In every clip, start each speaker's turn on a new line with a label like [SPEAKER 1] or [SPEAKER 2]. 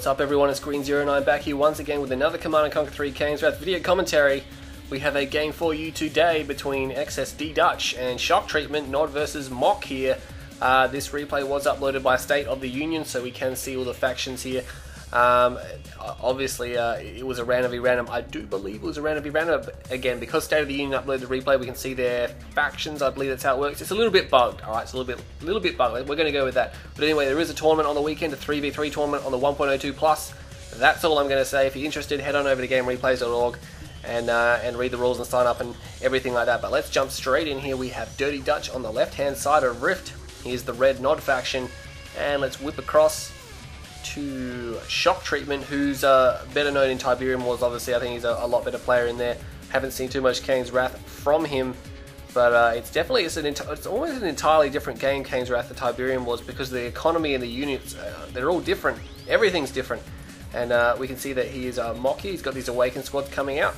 [SPEAKER 1] What's up everyone, it's Green09 back here once again with another Command & Conquer 3 Kane's Wrath video commentary. We have a game for you today between eXs.D Dutch and Shock Treatment, Nod versus Mock here. This replay was uploaded by State of the Union, so we can see all the factions here. Obviously, it was a random v random. I do believe it was a random v random. But again, because State of the Union uploaded the replay, we can see their factions. I believe that's how it works. It's a little bit bugged. All right, it's a little bit bugged. We're going to go with that. But anyway, there is a tournament on the weekend, a 3v3 tournament on the 1.02 plus. That's all I'm going to say. If you're interested, head on over to GameReplays.org and read the rules and sign up and everything like that. But let's jump straight in here. We have Dirty Dutch on the left-hand side of Rift. Here's the red Nod faction, and let's whip across to Shock Treatment, who's better known in Tiberium Wars. Obviously, I think he's a lot better player in there. Haven't seen too much Kane's Wrath from him, but it's definitely it's almost an entirely different game, Kane's Wrath to Tiberium Wars, because the economy and the units they're all different. Everything's different, and we can see that he is Mocky. He's got these Awakened squads coming out.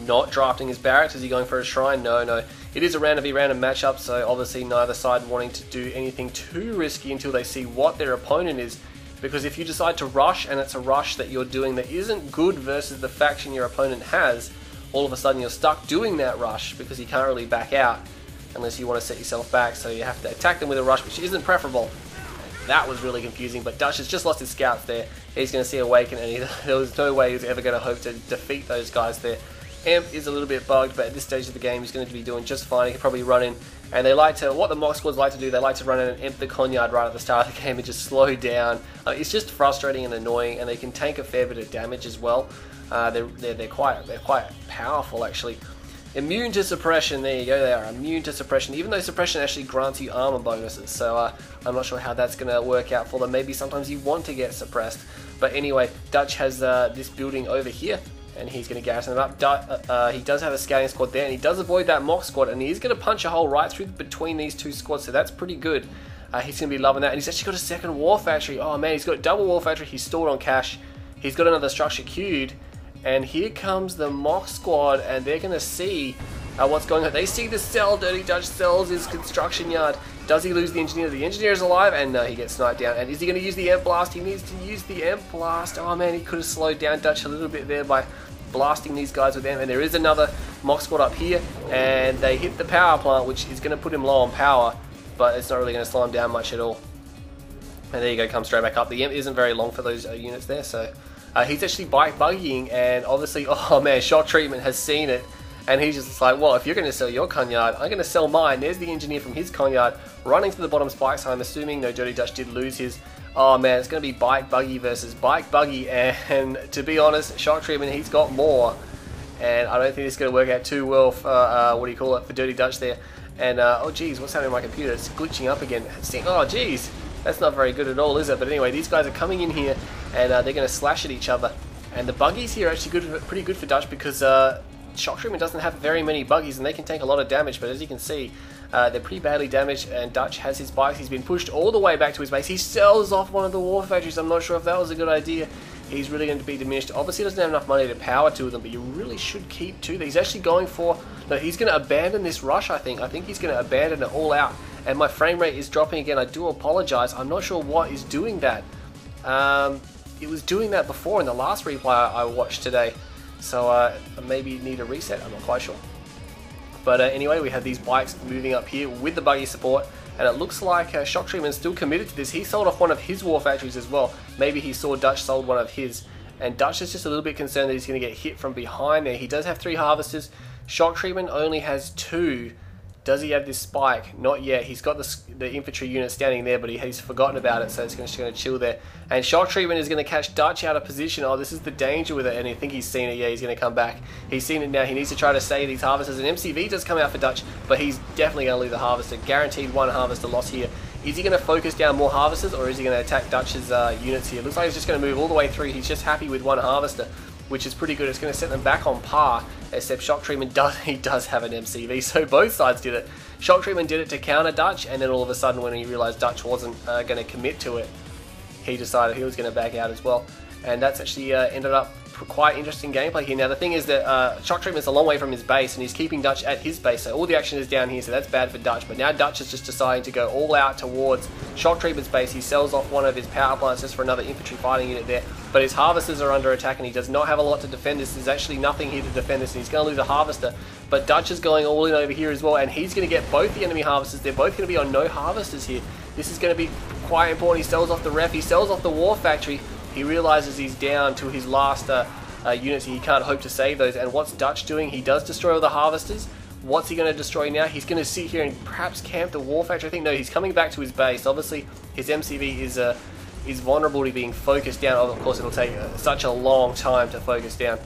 [SPEAKER 1] Not drafting his barracks. Is he going for a shrine? No. It is a random v random matchup, so obviously neither side wanting to do anything too risky until they see what their opponent is. Because if you decide to rush, and it's a rush that you're doing that isn't good versus the faction your opponent has, all of a sudden you're stuck doing that rush because you can't really back out unless you want to set yourself back, so you have to attack them with a rush, which isn't preferable. That was really confusing, but Dutch has just lost his scouts there. He's going to see Awaken, and there was no way he was ever going to hope to defeat those guys there. Amp is a little bit bugged, but at this stage of the game he's going to be doing just fine. He can probably run in, and they like to, what the mock squads like to do, they like to run in and amp the Conyard right at the start of the game and just slow down. It's just frustrating and annoying, and they can tank a fair bit of damage as well. They're quite powerful actually. Immune to suppression, there you go, they are immune to suppression, even though suppression actually grants you armor bonuses, so I'm not sure how that's going to work out for them. Maybe sometimes you want to get suppressed, but anyway, Dutch has this building over here, and he's going to garrison them up. He does have a scouting squad there, and he does avoid that mock squad, and he's going to punch a hole right through between these two squads, so that's pretty good. He's going to be loving that, and he's actually got a second war factory. Oh man, he's got double war factory. He's stored on cash. He's got another structure queued, and here comes the mock squad, and they're going to see what's going on. They see the cell. Dirty Dutch sells his construction yard. Does he lose the engineer? The engineer is alive, and no, he gets sniped down. And is he going to use the Amp Blast? He needs to use the Amp Blast. Oh man, he could have slowed down Dutch a little bit there by blasting these guys with Amp. And there is another mock squad up here, and they hit the power plant, which is going to put him low on power, but it's not really going to slow him down much at all. And there you go, come straight back up. The Amp isn't very long for those units there, so he's actually bike buggying, and obviously, oh man, Shock Treatment has seen it. And he's just like, well, if you're going to sell your Conyard, I'm going to sell mine. There's the engineer from his Conyard running to the bottom spikes. I'm assuming no, Dirty Dutch did lose his. Oh man, it's going to be bike buggy versus bike buggy. And to be honest, Shock Treatment, he's got more. And I don't think it's going to work out too well for, for Dirty Dutch there. And, oh geez, what's happening with my computer? It's glitching up again. Oh geez, that's not very good at all, is it? But anyway, these guys are coming in here, and they're going to slash at each other. And the buggies here are actually pretty good for Dutch, because Shock Treatment doesn't have very many buggies, and they can take a lot of damage, but as you can see, they're pretty badly damaged, and Dutch has his bikes. He's been pushed all the way back to his base. He sells off one of the war factories. I'm not sure if that was a good idea. He's really going to be diminished. Obviously, he doesn't have enough money to power two of them, but you really should keep two. He's actually going for, no, he's going to abandon this rush, I think. I think he's going to abandon it all out, and my frame rate is dropping again. I do apologize. I'm not sure what is doing that. It was doing that before in the last replay I watched today. So maybe need a reset, I'm not quite sure. But anyway, we have these bikes moving up here with the buggy support, and it looks like Shock Treatment's still committed to this. He sold off one of his war factories as well. Maybe he saw Dutch sold one of his, and Dutch is just a little bit concerned that he's going to get hit from behind there. He does have 3 harvesters. Shock Treatment only has 2. Does he have this spike? Not yet. He's got the infantry unit standing there, but he's forgotten about it, so it's just going to chill there. And Shock Treatment is going to catch Dutch out of position. Oh, this is the danger with it, and I think he's seen it. Yeah, he's going to come back. He's seen it now. He needs to try to save these harvesters. And MCV does come out for Dutch, but he's definitely going to leave the harvester. Guaranteed 1 harvester loss here. Is he going to focus down more harvesters, or is he going to attack Dutch's units here? Looks like he's just going to move all the way through. He's just happy with 1 harvester, which is pretty good. It's going to set them back on par, except Shock Treatment does have an MCV, so both sides did it. Shock Treatment did it to counter Dutch, and then all of a sudden when he realized Dutch wasn't going to commit to it, he decided he was going to back out as well. And that's actually ended up quite interesting gameplay here. Now the thing is that Shock Treatment's a long way from his base, and he's keeping Dutch at his base, so all the action is down here, so that's bad for Dutch. But now Dutch is just deciding to go all out towards Shock Treatment's base. He sells off one of his power plants just for another infantry fighting unit there, but his harvesters are under attack, and he does not have a lot to defend this. There's actually nothing here to defend this, and he's going to lose a harvester. But Dutch is going all in over here as well, and he's going to get both the enemy harvesters. They're both going to be on no harvesters here. This is going to be quite important. He sells off the ref, he sells off the war factory. He realizes he's down to his last units. He can't hope to save those. And what's Dutch doing? He does destroy all the harvesters. What's he going to destroy now? He's going to sit here and perhaps camp the war factory. I think no, he's coming back to his base. Obviously, his MCV is vulnerable to being focused down. Of course, it'll take such a long time to focus down.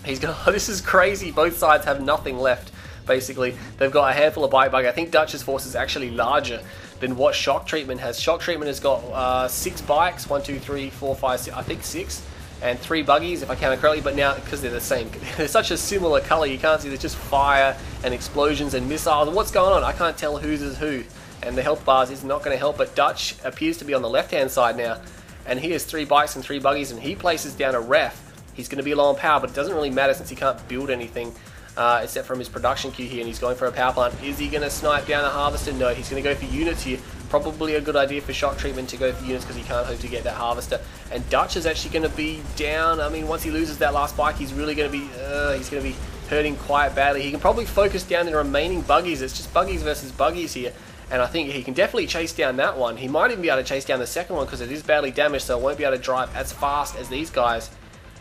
[SPEAKER 1] He's going. This is crazy. Both sides have nothing left. Basically, they've got a handful of bike bug. I think Dutch's force is actually larger than what Shock Treatment has. Shock Treatment has got 6 bikes, 1, 2, 3, 4, 5, 6, I think 6, and 3 buggies if I count it correctly. But now, because they're the same, they're such a similar color, you can't see. There's just fire and explosions and missiles. What's going on? I can't tell whose is who. And the health bars is not going to help. But Dutch appears to be on the left-hand side now, and he has 3 bikes and 3 buggies, and he places down a ref. He's going to be low on power, but it doesn't really matter since he can't build anything. Except from his production queue here, and he's going for a power plant. Is he going to snipe down a harvester? No, he's going to go for units here. Probably a good idea for Shock Treatment to go for units because he can't hope to get that harvester. And Dutch is actually going to be down. I mean, once he loses that last bike, he's really going to be hurting quite badly. He can probably focus down the remaining buggies. It's just buggies versus buggies here, and I think he can definitely chase down that one. He might even be able to chase down the second one because it is badly damaged, so it won't be able to drive as fast as these guys.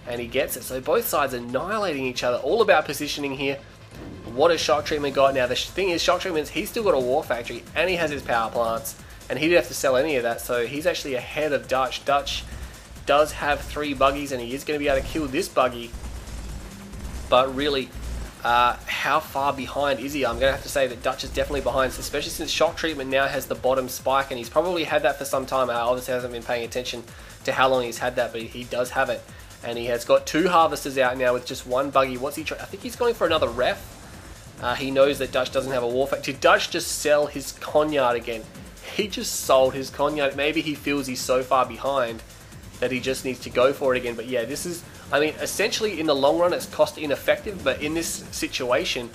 [SPEAKER 1] And he gets it. So both sides annihilating each other. All about positioning here. What has Shock Treatment got now? The thing is, Shock Treatment's, he's still got a war factory, and he has his power plants, and he didn't have to sell any of that, so he's actually ahead of Dutch. Dutch does have 3 buggies, and he is going to be able to kill this buggy. But really, how far behind is he? I'm going to have to say that Dutch is definitely behind, especially since Shock Treatment now has the bottom spike, and he's probably had that for some time. I obviously hasn't been paying attention to how long he's had that, but he does have it. And he has got 2 harvesters out now with just 1 buggy. What's he trying? I think he's going for another ref. He knows that Dutch doesn't have a war factory. Did Dutch just sell his Conyard again? He just sold his Conyard. Maybe he feels he's so far behind that he just needs to go for it again. But yeah, this is, I mean, essentially in the long run it's cost ineffective, but in this situation,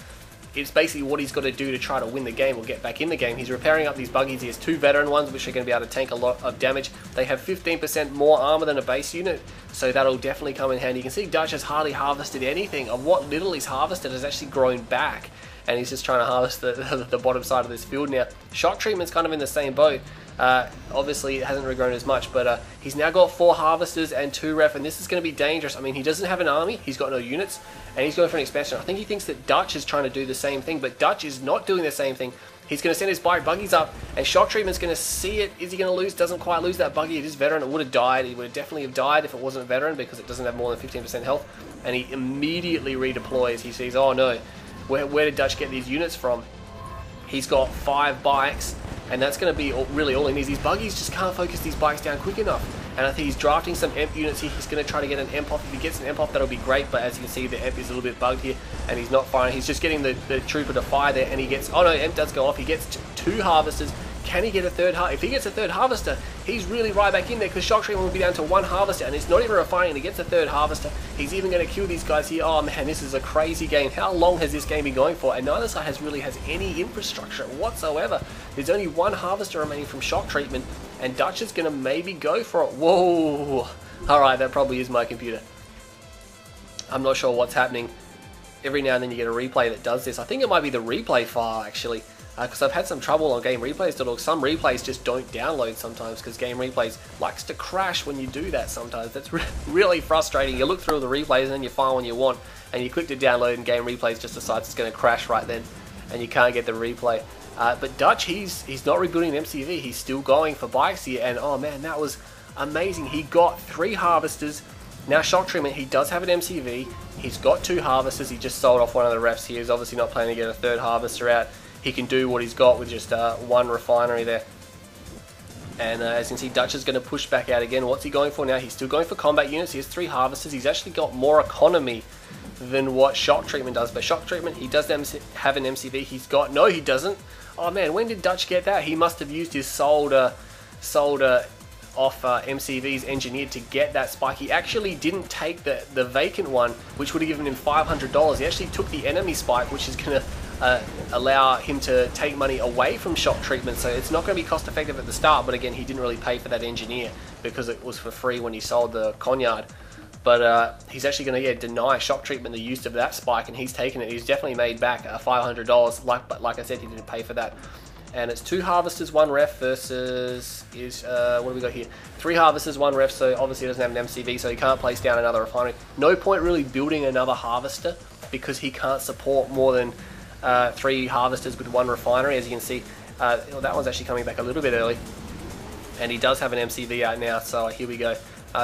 [SPEAKER 1] it's basically what he's got to do to try to win the game or get back in the game. He's repairing up these buggies. He has 2 veteran ones, which are going to be able to tank a lot of damage. They have 15% more armor than a base unit, so that'll definitely come in handy. You can see Dutch has hardly harvested anything. Of what little he's harvested has actually grown back, and he's just trying to harvest the bottom side of this field now. Shock Treatment's kind of in the same boat. Obviously it hasn't regrown as much, but he's now got 4 harvesters and 2 ref, and this is going to be dangerous. I mean, he doesn't have an army, he's got no units, and he's going for an expansion. I think he thinks that Dutch is trying to do the same thing, but Dutch is not doing the same thing. He's going to send his buggies up, and Shock Treatment's going to see it. Is he going to lose? Doesn't quite lose that buggy. It is veteran. It would have died. He would definitely have died if it wasn't veteran, because it doesn't have more than 15% health. And he immediately redeploys. He sees, oh no, where did Dutch get these units from? He's got 5 bikes, and that's going to be really all he needs. These buggies just can't focus these bikes down quick enough. And I think he's drafting some EMP units here. He's going to try to get an EMP off. If he gets an EMP off, that'll be great. But as you can see, the EMP is a little bit bugged here, and he's not firing. He's just getting the trooper to fire there, and he gets, oh no, EMP does go off. He gets 2 harvesters. Can he get a 3rd harvester? If he gets a 3rd harvester, he's really right back in there, because Shock Treatment will be down to 1 harvester, and it's not even refining. He gets a 3rd harvester. He's even going to kill these guys here. Oh man, this is a crazy game. How long has this game been going for? And neither side really has any infrastructure whatsoever. There's only 1 harvester remaining from Shock Treatment, and Dutch is going to maybe go for it. Whoa! Alright, that probably is my computer. I'm not sure what's happening. Every now and then you get a replay that does this. I think it might be the replay file, actually. Because I've had some trouble on GameReplays.org. Some replays just don't download sometimes, because Game Replays likes to crash when you do that sometimes. That's really frustrating. You look through the replays and then you find one you want, and you click to download, and Game Replays just decides it's going to crash right then, and you can't get the replay. But Dutch, he's not rebuilding an MCV. He's still going for bikes here, and oh man, that was amazing. He got 3 harvesters. Now Shock Treatment, he does have an MCV. He's got 2 harvesters. He just sold off one of the refs here. He's obviously not planning to get a 3rd harvester out. He can do what he's got with just 1 refinery there. And as you can see, Dutch is going to push back out again. What's he going for now? He's still going for combat units. He has 3 harvesters. He's actually got more economy than what Shock Treatment does. But Shock Treatment, he does have an MCV. He's got... No, he doesn't. Oh man, when did Dutch get that? He must have used his sold off MCV's engineer to get that spike. He actually didn't take the vacant one, which would have given him $500. He actually took the enemy spike, which is going to allow him to take money away from shock treatment. So it's not going to be cost effective at the start, but again, he didn't really pay for that engineer because it was for free when he sold the Conyard. But he's actually going to deny shock treatment the use of that spike, and he's taken it. He's definitely made back $500. But like I said, he didn't pay for that. And it's 2 harvesters, 1 ref versus what do we got here? 3 harvesters, 1 ref. So obviously he doesn't have an MCV, so he can't place down another refinery. No point really building another harvester because he can't support more than 3 harvesters with 1 refinery. As you can see, that one's actually coming back a little bit early, and he does have an MCV out now. So here we go.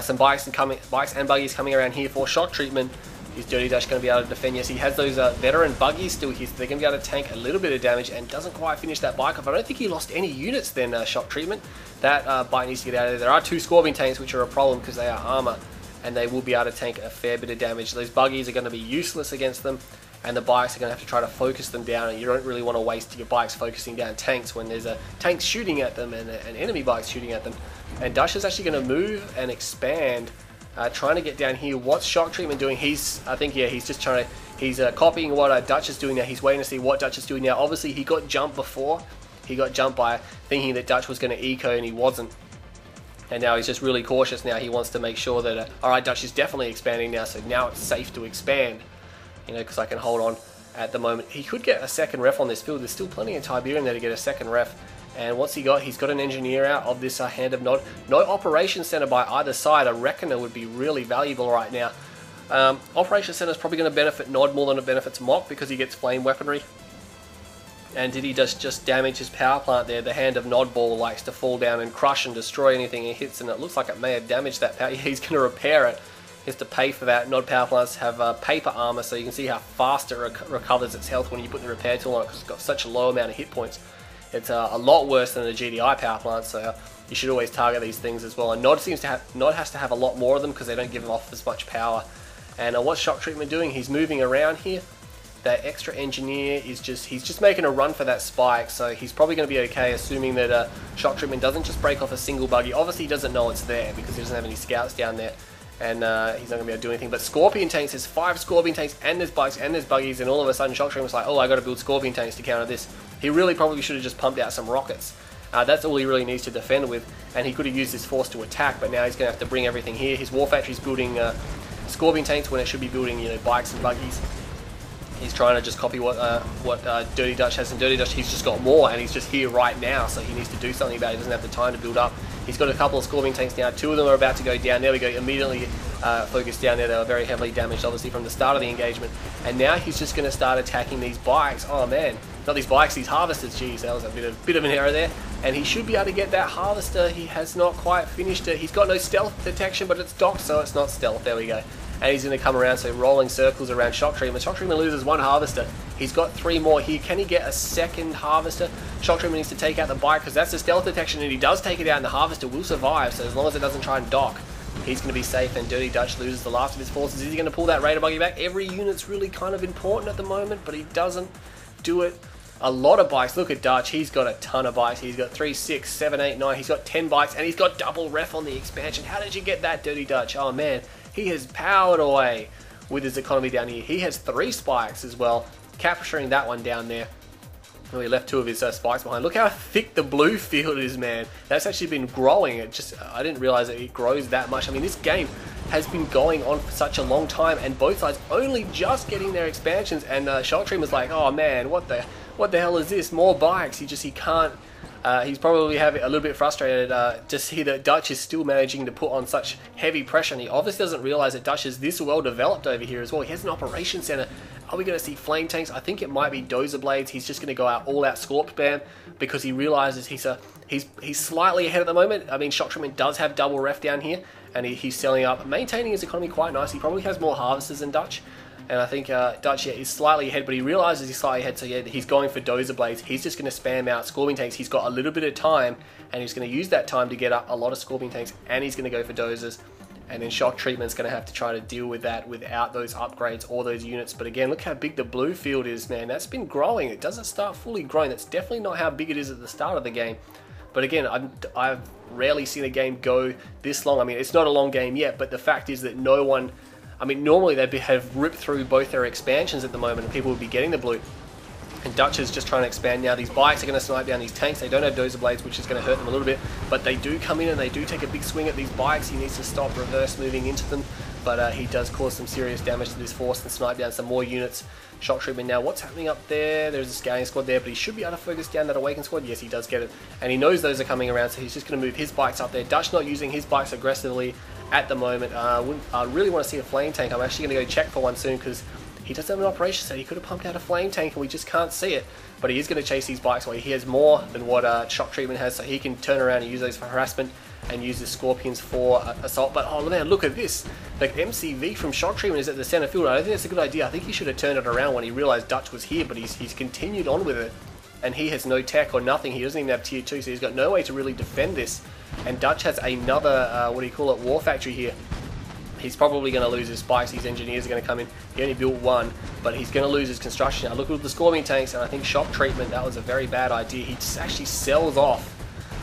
[SPEAKER 1] Some bikes and buggies coming around here for shock treatment. Is Dirty Dutch going to be able to defend? Yes, he has those veteran buggies still here, so they're going to be able to tank a little bit of damage, and doesn't quite finish that bike off. I don't think he lost any units then, shock treatment. That bike needs to get out of there. There are 2 Scorpion tanks, which are a problem because they are armor, and they will be able to tank a fair bit of damage. Those buggies are going to be useless against them, and the bikes are going to have to try to focus them down, and you don't really want to waste your bikes focusing down tanks when there's a tank shooting at them and an enemy bike shooting at them. And Dutch is actually going to move and expand, trying to get down here. What's shock treatment doing? He's just trying to, he's copying what Dutch is doing now. He's waiting to see what Dutch is doing now. Obviously he got jumped before. He got jumped by thinking that Dutch was going to eco, and he wasn't. And now he's just really cautious now. He wants to make sure that, alright, Dutch is definitely expanding now, so now it's safe to expand. You know, because I can hold on at the moment. He could get a second ref on this field. There's still plenty of Tiberium there to get a second ref. And what's he got? He's got an engineer out of this Hand of Nod. No operations center by either side. A Reckoner would be really valuable right now. Operations center is probably going to benefit Nod more than it benefits Mock because he gets flame weaponry. And did he just damage his power plant there? The Hand of Nod ball likes to fall down and crush and destroy anything he hits, and it looks like it may have damaged that power. He's going to repair it. He has to pay for that. Nod power plants have paper armor, so you can see how fast it recovers its health when you put the repair tool on it, because it's got such a low amount of hit points. It's a lot worse than the GDI power plant, so you should always target these things as well. And Nod has to have a lot more of them because they don't give off as much power. And what's shock treatment doing? He's moving around here. That extra engineer is he's just making a run for that spike, so he's probably going to be okay, assuming that shock treatment doesn't just break off a single buggy. Obviously he doesn't know it's there because he doesn't have any scouts down there, and he's not going to be able to do anything. But Scorpion tanks, there's 5 Scorpion tanks, and there's bikes, and there's buggies, and all of a sudden shock treatment's like, oh, I got to build Scorpion tanks to counter this. He really probably should have just pumped out some rockets. That's all he really needs to defend with, and he could have used his force to attack, but now he's going to have to bring everything here. His war factory's building Scorpion tanks when it should be building, you know, bikes and buggies. He's trying to just copy what Dirty Dutch has, and Dirty Dutch, he's just got more, and he's just here right now, so he needs to do something about it. He doesn't have the time to build up. He's got a couple of Scorpion tanks now. 2 of them are about to go down. There we go, immediately focused down there. They were very heavily damaged, obviously, from the start of the engagement. And now he's just going to start attacking these bikes. Oh, man. Not these bikes, these harvesters. Jeez, that was a bit of an error there. And he should be able to get that harvester. He has not quite finished it. He's got no stealth detection, but it's docked, so it's not stealth. There we go. And he's going to come around, so rolling circles around shock treatment. Shock treatment loses 1 harvester. He's got 3 more here. Can he get a second harvester? Shock treatment needs to take out the bike because that's the stealth detection, and he does take it out, and the harvester will survive. So as long as it doesn't try and dock, he's going to be safe. And Dirty Dutch loses the last of his forces. Is he going to pull that Raider buggy back? Every unit's really kind of important at the moment, but he doesn't do it. A lot of bikes. Look at Dutch. He's got a ton of bikes. He's got 3, 6, 7, 8, 9. He's got 10 bikes, and he's got double ref on the expansion. How did you get that, Dirty Dutch? Oh, man. He has powered away with his economy down here. He has 3 spikes as well, capturing that one down there. Well, he left 2 of his spikes behind. Look how thick the blue field is, man. That's actually been growing. I didn't realize that it grows that much. I mean, this game has been going on for such a long time, and both sides only just getting their expansions. And Shock Tream was like, oh man, what the hell is this? More bikes. He can't. He's probably having a little bit frustrated to see that Dutch is still managing to put on such heavy pressure, and he obviously doesn't realize that Dutch is this well developed over here as well. He has an operations center. Are we going to see flame tanks? I think it might be dozer blades. He's just going to go out all out Scorp spam because he realizes he's slightly ahead at the moment. I mean, Shock Treatment does have double ref down here, and he's selling up, maintaining his economy quite nice. He probably has more harvesters than Dutch. And I think Dutch is slightly ahead, but he realizes he's slightly ahead, so yeah, he's going for dozer blades. He's just going to spam out Scorpion tanks. He's got a little bit of time, and he's going to use that time to get up a lot of Scorpion tanks, and he's going to go for dozers. And then Shock Treatment's going to have to try to deal with that without those upgrades or those units. But again, look how big the blue field is, man. That's been growing. It doesn't start fully growing. That's definitely not how big it is at the start of the game. But again, I've rarely seen a game go this long. I mean, it's not a long game yet, but the fact is that no one, I mean, normally they'd have ripped through both their expansions at the moment and people would be getting the blue. And Dutch is just trying to expand now. These bikes are going to snipe down these tanks. They don't have dozer blades, which is going to hurt them a little bit, but they do come in and they do take a big swing at these bikes. He needs to stop reverse moving into them, but he does cause some serious damage to this force and snipe down some more units. Shock treatment now. What's happening up there? There's a scouting squad there, but he should be able to focus down that awakened squad. Yes, he does get it, and he knows those are coming around, so he's just going to move his bikes up there. Dutch not using his bikes aggressively at the moment. I really want to see a flame tank. I'm actually going to go check for one soon because he does have an operation set. He could have pumped out a flame tank and we just can't see it. But he is going to chase these bikes away. He has more than what shock treatment has, so he can turn around and use those for harassment and use the scorpions for assault. But oh man, look at this. The MCV from shock treatment is at the center field. I don't think that's a good idea. I think he should have turned it around when he realized Dutch was here, but he's continued on with it. And he has no tech or nothing. He doesn't even have tier 2, so he's got no way to really defend this. And Dutch has another, what do you call it, war factory here. He's probably going to lose his spikes. These engineers are going to come in. He only built one, but he's going to lose his construction. Now look at the scorpion tanks, and I think shock treatment, that was a very bad idea. He just actually sells off.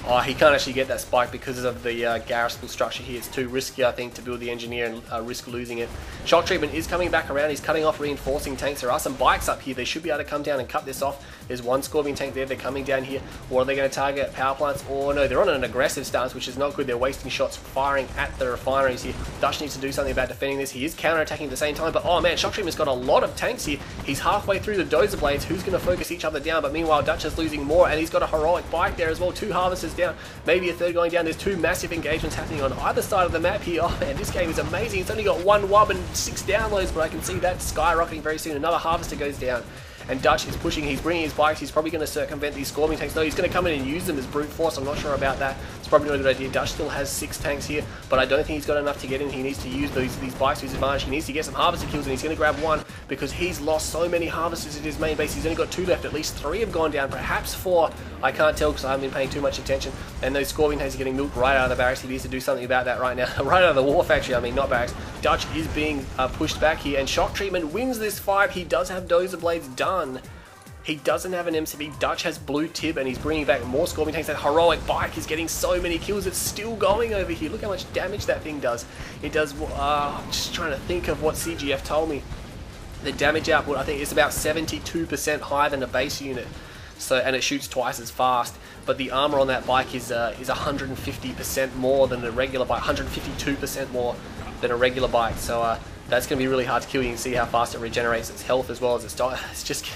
[SPEAKER 1] Oh, he can't actually get that spike because of the garrisonable structure here. It's too risky, I think, to build the engineer and risk losing it. Shock treatment is coming back around. He's cutting off reinforcing tanks. There are some bikes up here. They should be able to come down and cut this off. There's one scorpion tank there. They're coming down here. Or are they going to target power plants? Or no, they're on an aggressive stance, which is not good. They're wasting shots firing at the refineries here. Dutch needs to do something about defending this. He is counter-attacking at the same time, but oh man, shock treatment's got a lot of tanks here. He's halfway through the dozer blades. Who's going to focus each other down? But meanwhile, Dutch is losing more, and he's got a heroic bike there as well. 2 harvesters down, maybe a third going down. There's 2 massive engagements happening on either side of the map here. Oh man, this game is amazing. It's only got 1 wub and 6 downloads, but I can see that skyrocketing very soon. Another harvester goes down, and Dutch is pushing. He's bringing his bikes. He's probably going to circumvent these scorpion tanks. No, he's going to come in and use them as brute force. I'm not sure about that. It's probably not a good idea. Dutch still has 6 tanks here, but I don't think he's got enough to get in. He needs to use these bikes to his advantage. He needs to get some harvester kills, and he's going to grab 1 because he's lost so many harvesters at his main base. He's only got 2 left. At least 3 have gone down, perhaps 4. I can't tell because I haven't been paying too much attention. And those scorpion tanks are getting milked right out of the barracks. He needs to do something about that right now. Right out of the war factory, I mean, not barracks. Dutch is being pushed back here, and shock treatment wins this fight. He does have dozer blades done. He doesn't have an MCV. Dutch has blue tib, and he's bringing back more scorpion tanks. That heroic bike is getting so many kills. It's still going over here. Look how much damage that thing does. It does, I'm just trying to think of what CGF told me. The damage output, I think, is about 72% higher than a base unit. So, and it shoots twice as fast. But the armor on that bike is 150% more than a regular bike. 152% more than a regular bike. So that's going to be really hard to kill. You can see how fast it regenerates its health as well as its diet. It's just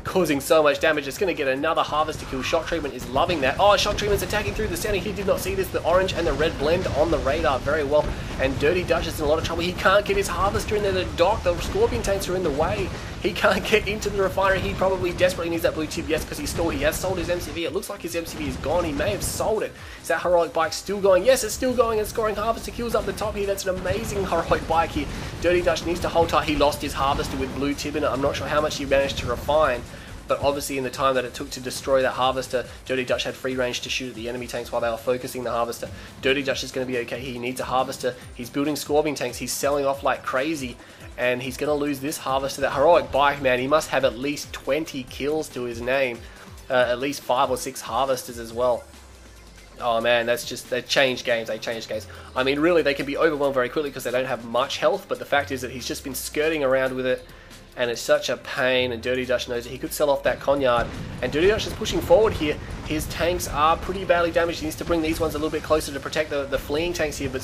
[SPEAKER 1] causing so much damage. It's going to get another harvester kill. Shock treatment is loving that. Oh, shock treatment's attacking through the center. He did not see this. The orange and the red blend on the radar very well. And Dirty Dutch is in a lot of trouble. He can't get his harvester in there. The dock, the scorpion tanks are in the way. He can't get into the refinery. He probably desperately needs that blue tip. Yes, because he has sold his MCV. It looks like his MCV is gone. He may have sold it. Is that heroic bike still going? Yes, it's still going and scoring harvester kills up the top here. That's an amazing heroic bike here. Dirty Dutch needs to hold tight. He lost his harvester with blue tip in it. I'm not sure how much he managed to refine. But obviously in the time that it took to destroy that harvester, Dirty Dutch had free range to shoot at the enemy tanks while they were focusing the harvester. Dirty Dutch is going to be okay. He needs a harvester. He's building scorpion tanks. He's selling off like crazy. And he's going to lose this harvester. That heroic bike, man, he must have at least 20 kills to his name. At least 5 or 6 harvesters as well. Oh man, that's just, they changed games. I mean, really, they can be overwhelmed very quickly because they don't have much health. But the fact is that he's just been skirting around with it. And it's such a pain, and Dirty Dutch knows that he could sell off that Conyard. And Dirty Dutch is pushing forward here. His tanks are pretty badly damaged. He needs to bring these ones a little bit closer to protect the fleeing tanks here. But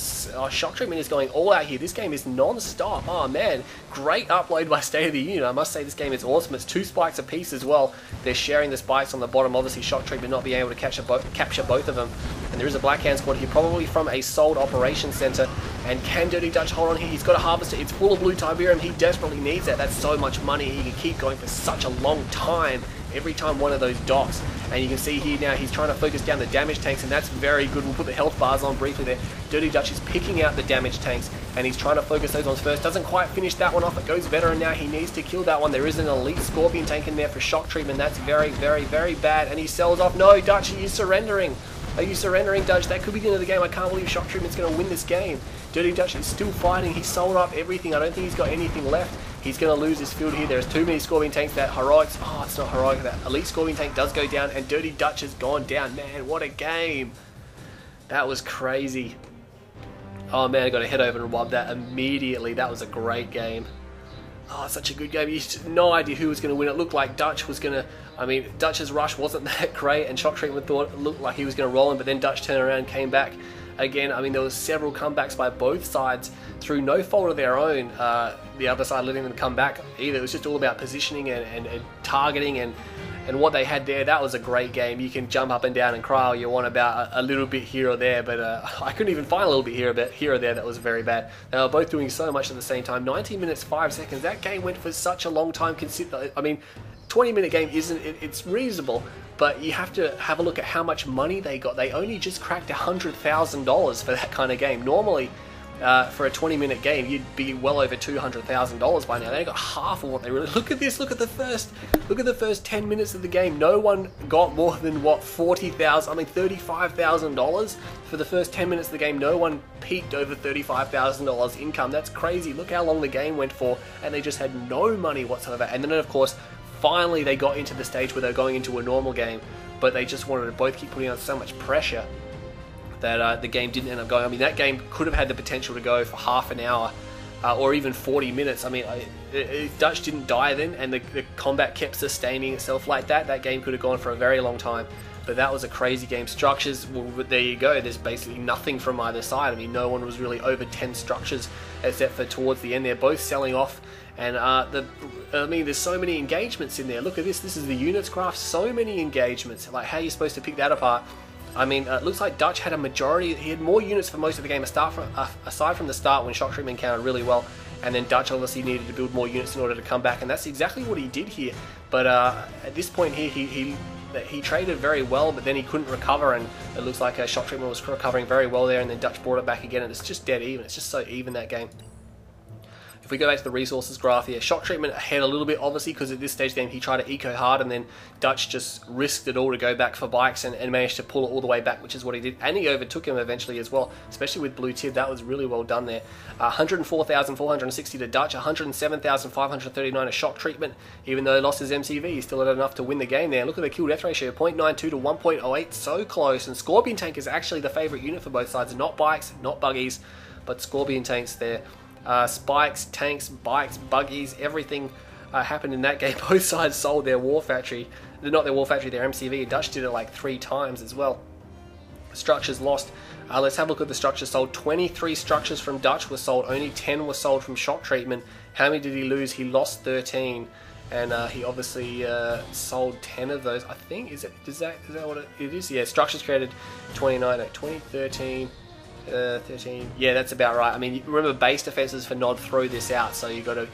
[SPEAKER 1] shock treatment is going all out here. This game is non-stop. Oh man, great upload by State of the Union. I must say this game is awesome. It's 2 spikes apiece as well. They're sharing the spikes on the bottom. Obviously, shock treatment not being able to capture both of them. And there is a Black Hand squad here, probably from a sold operations center. And can Dirty Dutch hold on here? He's got a harvester. It's full of blue Tiberium. He desperately needs that. That's so much money. He can keep going for such a long time. Every time one of those docks. And you can see here now he's trying to focus down the damage tanks, and that's very good. We'll put the health bars on briefly there. Dirty Dutch is picking out the damage tanks, and he's trying to focus those ones first. Doesn't quite finish that one off. It goes veteran now. He needs to kill that one. There is an elite scorpion tank in there for shock treatment. That's very, very, very bad. And he sells off. No, Dutch, he is surrendering. Are you surrendering, Dutch? That could be the end of the game. I can't believe Shock Treatment's going to win this game. Dirty Dutch is still fighting. He's sold up everything. I don't think he's got anything left. He's going to lose his field here. There's too many Scorpion Tanks. That Heroics, oh, it's not Heroic. That Elite Scorpion Tank does go down, and Dirty Dutch has gone down. Man, what a game. That was crazy. Oh man, I got to head over and wob that immediately. That was a great game. Oh, such a good game. You had no idea who was going to win. It looked like Dutch was going to... I mean, Dutch's rush wasn't that great, and Shock Treatment thought it looked like he was going to roll him, but then Dutch turned around and came back again. I mean, there was several comebacks by both sides through no fault of their own. The other side letting them come back either. It was just all about positioning and targeting and what they had there. That was a great game. You can jump up and down and cry all you want about a little bit here or there, but I couldn't even find a little bit here or there that was very bad. They were both doing so much at the same time. 19 minutes 5 seconds. That game went for such a long time. I mean, 20-minute game it's reasonable, but you have to have a look at how much money they got. They only just cracked $100,000 for that kind of game. Normally, for a 20-minute game, you'd be well over $200,000 by now. They got half of what they really. Look at this. Look at the first 10 minutes of the game. No one got more than what, $35,000 for the first 10 minutes of the game. No one peaked over $35,000 income. That's crazy. Look how long the game went for, and they just had no money whatsoever. And then, of course, finally they got into the stage where they're going into a normal game, but they just wanted to both keep putting on so much pressure that the game didn't end up going. I mean, that game could have had the potential to go for half an hour or even 40 minutes. I mean, if Dutch didn't die then and the combat kept sustaining itself like that, that game could have gone for a very long time. But that was a crazy game. Structures, well, there you go. There's basically nothing from either side. I mean, no one was really over 10 structures except for towards the end. They're both selling off. And I mean, there's so many engagements in there. Look at this. This is the units graph. So many engagements. Like, how are you supposed to pick that apart? I mean, it looks like Dutch had a majority. He had more units for most of the game, aside from the start when Shock Treatment countered really well. And then Dutch obviously needed to build more units in order to come back. And that's exactly what he did here. But at this point here, he traded very well, but then he couldn't recover. And it looks like Shock Treatment was recovering very well there. And then Dutch brought it back again. And it's just dead even. It's just so even, that game. If we go back to the resources graph here, Shock Treatment ahead a little bit, obviously, because at this stage of the game he tried to eco hard, and then Dutch just risked it all to go back for bikes and managed to pull it all the way back, which is what he did. And he overtook him eventually as well, especially with Blue Tib. That was really well done there. 104,460 to Dutch, 107,539 to Shock Treatment. Even though he lost his MCV, he still had enough to win the game there. Look at the kill death ratio, 0.92 to 1.08, so close. And Scorpion Tank is actually the favourite unit for both sides. Not bikes, not buggies, but Scorpion Tanks there. Spikes, tanks, bikes, buggies, everything happened in that game. Both sides sold their war factory. Not their war factory, their MCV. Dutch did it like 3 times as well. Structures lost. Let's have a look at the structures sold. 23 structures from Dutch were sold. Only 10 were sold from Shock Treatment. How many did he lose? He lost 13. And he obviously sold 10 of those. I think, is that what it is? Yeah, structures created 29, 2013. 13. Yeah, that's about right. I mean, remember, base defenses for Nod throw this out, so you got to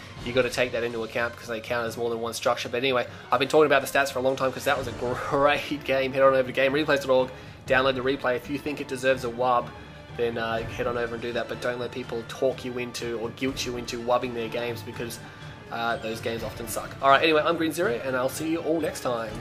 [SPEAKER 1] take that into account because they count as more than one structure. But anyway, I've been talking about the stats for a long time because that was a great game. Head on over to GameReplays.org, download the replay. If you think it deserves a wub, then head on over and do that. But don't let people talk you into or guilt you into wubbing their games, because those games often suck. All right, anyway, I'm Green Zero, and I'll see you all next time.